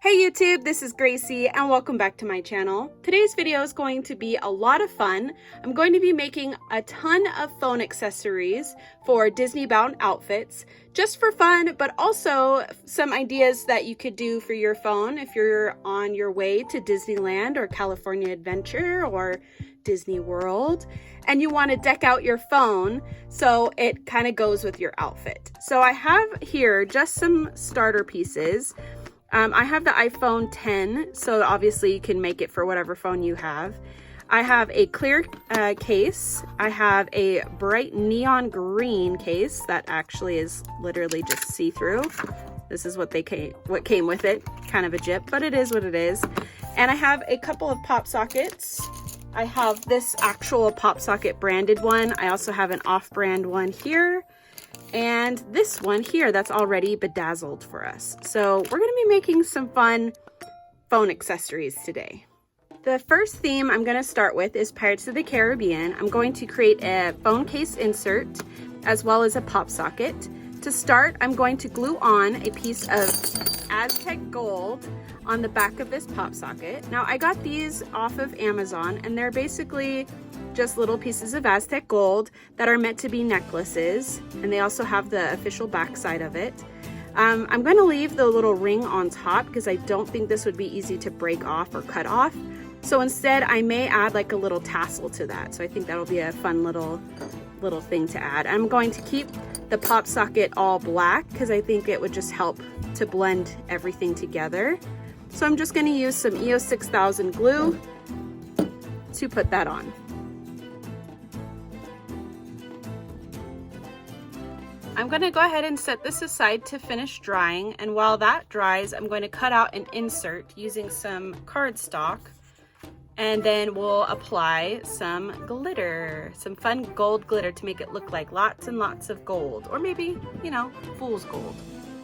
Hey YouTube, this is Gracie and welcome back to my channel. Today's video is going to be a lot of fun. I'm going to be making a ton of phone accessories for Disney bound outfits, just for fun, but also some ideas that you could do for your phone if you're on your way to Disneyland or California Adventure or Disney World and you want to deck out your phone so it kind of goes with your outfit. So I have here just some starter pieces. I have the iPhone 10, so obviously you can make it for whatever phone you have. I have a clear case. I have a bright neon green case that actually is literally just see-through. This is what came with it. Kind of a jip, but it is what it is. And I have a couple of pop sockets. I have this actual pop socket branded one. I also have an off-brand one here. And this one here that's already bedazzled for us. So we're going to be making some fun phone accessories today. The first theme I'm going to start with is Pirates of the Caribbean. I'm going to create a phone case insert as well as a pop socket. To start, I'm going to glue on a piece of Aztec gold on the back of this pop socket. Now I got these off of Amazon and they're basically just little pieces of Aztec gold that are meant to be necklaces, and they also have the official back side of it. I'm going to leave the little ring on top because I don't think this would be easy to break off or cut off. So instead I may add like a little tassel to that. So I think that'll be a fun little thing to add. I'm going to keep the pop socket all black because I think it would just help to blend everything together. So I'm just going to use some EO 6000 glue to put that on. I'm going to go ahead and set this aside to finish drying, and while that dries I'm going to cut out an insert using some cardstock, and then we'll apply some glitter, some fun gold glitter to make it look like lots and lots of gold, or maybe, you know, fool's gold.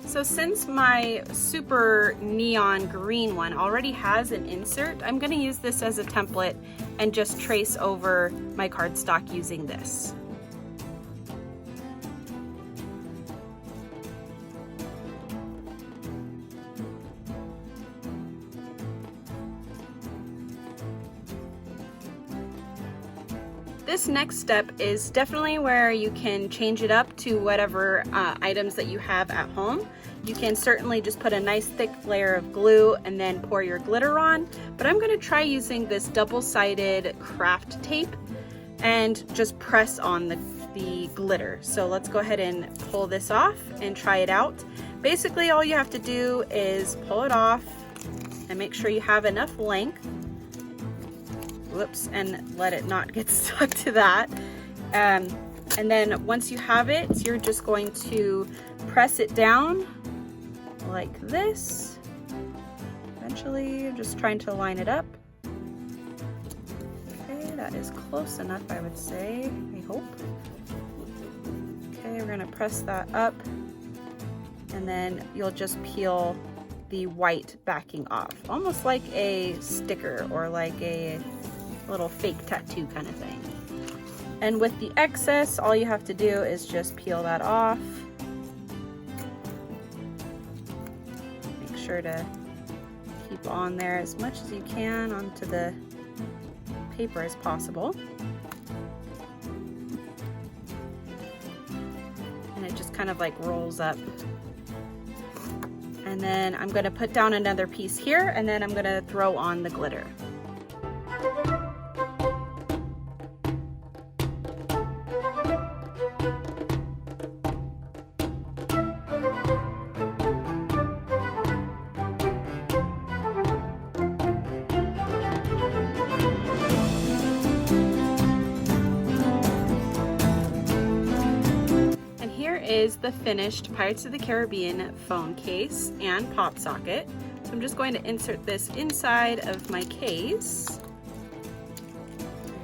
So since my super neon green one already has an insert, I'm going to use this as a template and just trace over my cardstock using this. This next step is definitely where you can change it up to whatever items that you have at home. You can certainly just put a nice thick layer of glue and then pour your glitter on, but I'm going to try using this double-sided craft tape and just press on the glitter. So let's go ahead and pull this off and try it out. Basically all you have to do is pull it off and make sure you have enough length. Whoops, and let it not get stuck to that. And then once you have it, you're just going to press it down like this. Eventually, you're just trying to line it up. Okay, that is close enough, I would say, I hope. Okay, we're gonna press that up, and then you'll just peel the white backing off, almost like a sticker or like a little fake tattoo kind of thing. And with the excess, all you have to do is just peel that off. Make sure to keep on there as much as you can onto the paper as possible. And it just kind of like rolls up. And then I'm going to put down another piece here, and then I'm going to throw on the glitter. Is the finished Pirates of the Caribbean phone case and pop socket. So I'm just going to insert this inside of my case.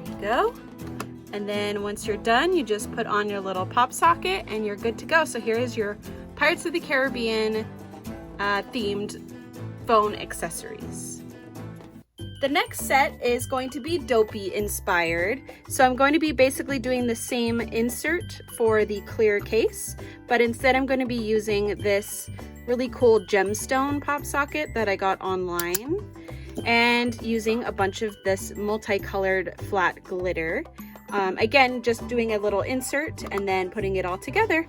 There you go. And then once you're done, you just put on your little pop socket and you're good to go. So here is your Pirates of the Caribbean themed phone accessories. The next set is going to be Dopey inspired. So I'm going to be basically doing the same insert for the clear case, but instead I'm going to be using this really cool gemstone pop socket that I got online, and using a bunch of this multicolored flat glitter. Again, just doing a little insert and then putting it all together.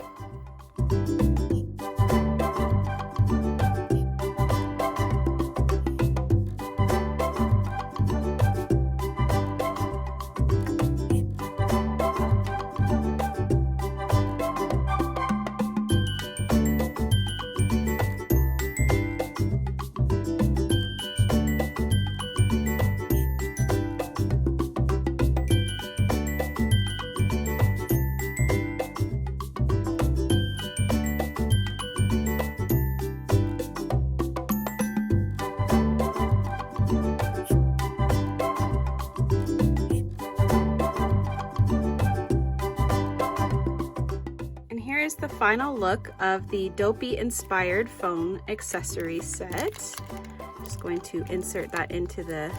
Here's the final look of the Dopey inspired phone accessory set. I'm just going to insert that into the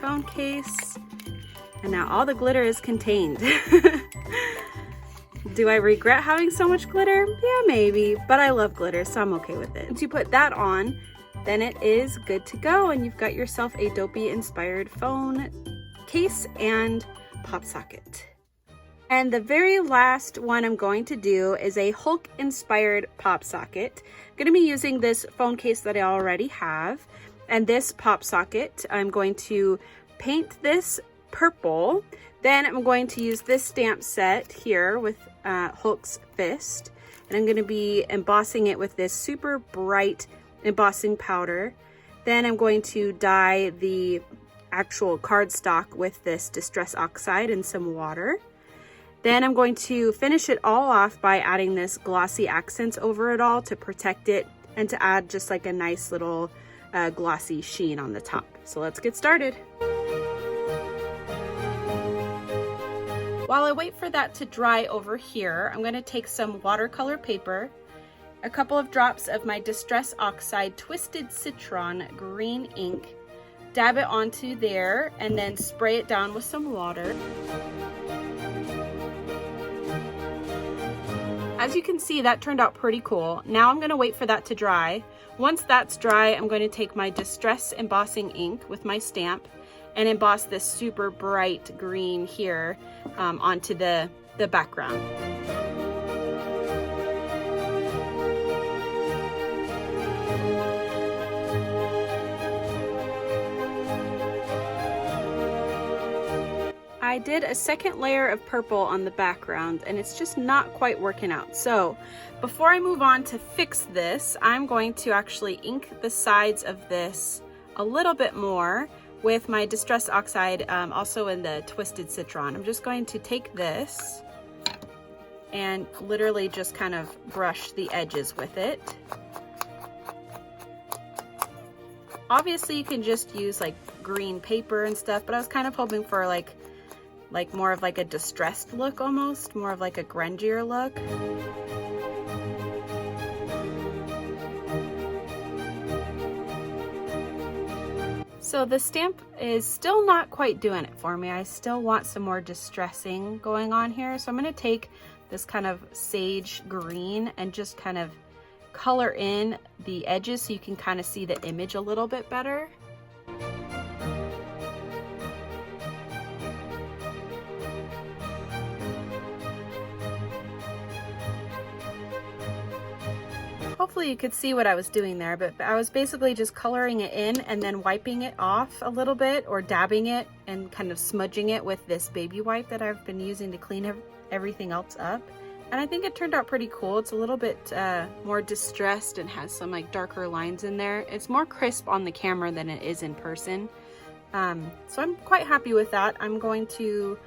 phone case. And now all the glitter is contained. Do I regret having so much glitter? Yeah, maybe, but I love glitter, so I'm okay with it. Once you put that on, then it is good to go, and you've got yourself a Dopey inspired phone case and pop socket. And the very last one I'm going to do is a Hulk inspired pop socket. I'm going to be using this phone case that I already have. And this pop socket, I'm going to paint this purple. Then I'm going to use this stamp set here with Hulk's fist. And I'm going to be embossing it with this super bright embossing powder. Then I'm going to dye the actual cardstock with this Distress Oxide and some water. Then I'm going to finish it all off by adding this glossy accents over it all to protect it and to add just like a nice little glossy sheen on the top. So let's get started. While I wait for that to dry over here, I'm going to take some watercolor paper, a couple of drops of my Distress Oxide Twisted Citron green ink, dab it onto there, and then spray it down with some water. As you can see, that turned out pretty cool. Now I'm going to wait for that to dry. Once that's dry, I'm going to take my Distress embossing ink with my stamp and emboss this super bright green here onto the background. I did a second layer of purple on the background and it's just not quite working out. So before I move on to fix this, I'm going to actually ink the sides of this a little bit more with my Distress Oxide, also in the Twisted Citron. I'm just going to take this and literally just kind of brush the edges with it. Obviously you can just use like green paper and stuff, but I was kind of hoping for like more of like a distressed look, almost more of like a grungier look. So the stamp is still not quite doing it for me. I still want some more distressing going on here. So I'm going to take this kind of sage green and just kind of color in the edges so you can kind of see the image a little bit better. Hopefully you could see what I was doing there, but I was basically just coloring it in and then wiping it off a little bit, or dabbing it and kind of smudging it with this baby wipe that I've been using to clean everything else up. And I think it turned out pretty cool. It's a little bit more distressed and has some like darker lines in there. It's more crisp on the camera than it is in person. So I'm quite happy with that. I'm going to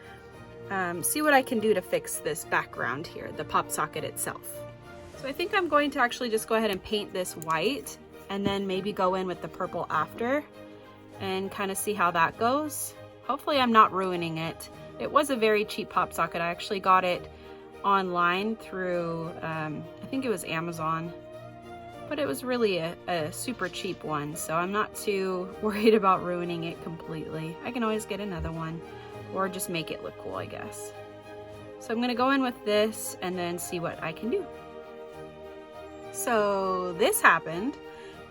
see what I can do to fix this background here, the pop socket itself. So I think I'm going to actually just go ahead and paint this white and then maybe go in with the purple after and kind of see how that goes. Hopefully I'm not ruining it. It was a very cheap pop socket. I actually got it online through, I think it was Amazon, but it was really a super cheap one. So I'm not too worried about ruining it completely. I can always get another one or just make it look cool, I guess. So I'm gonna go in with this and then see what I can do. So this happened.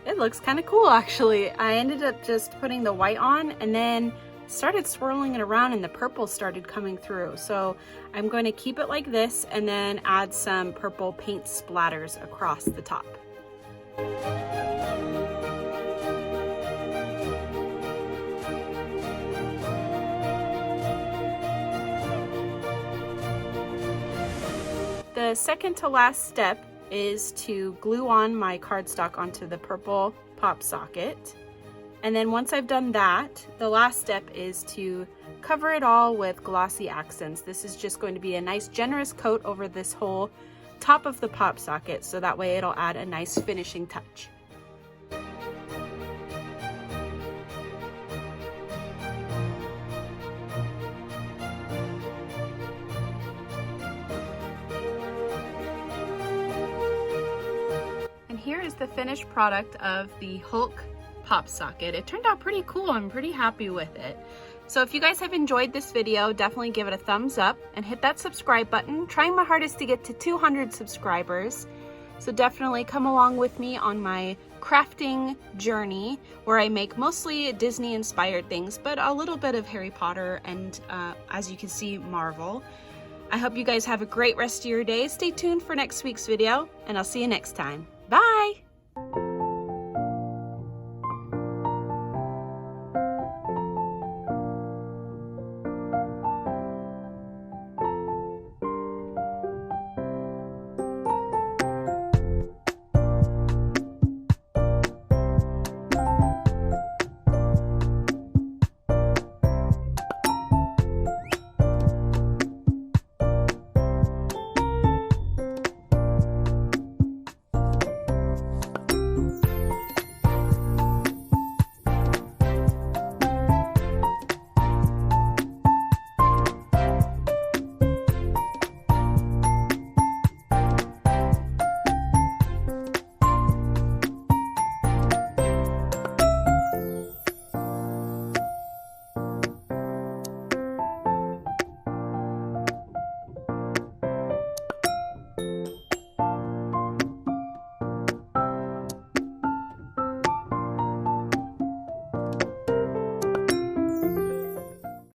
It looks kind of cool actually. I ended up just putting the white on and then started swirling it around and the purple started coming through. So I'm going to keep it like this and then add some purple paint splatters across the top. The second to last step is to glue on my cardstock onto the purple pop socket. And then once I've done that, the last step is to cover it all with glossy accents. This is just going to be a nice generous coat over this whole top of the pop socket, so that way it'll add a nice finishing touch. And here is the finished product of the Hulk pop socket. It turned out pretty cool. I'm pretty happy with it. So if you guys have enjoyed this video, definitely give it a thumbs up and hit that subscribe button. Trying my hardest to get to 200 subscribers. So definitely come along with me on my crafting journey where I make mostly Disney inspired things, but a little bit of Harry Potter and as you can see, Marvel. I hope you guys have a great rest of your day. Stay tuned for next week's video and I'll see you next time. Bye!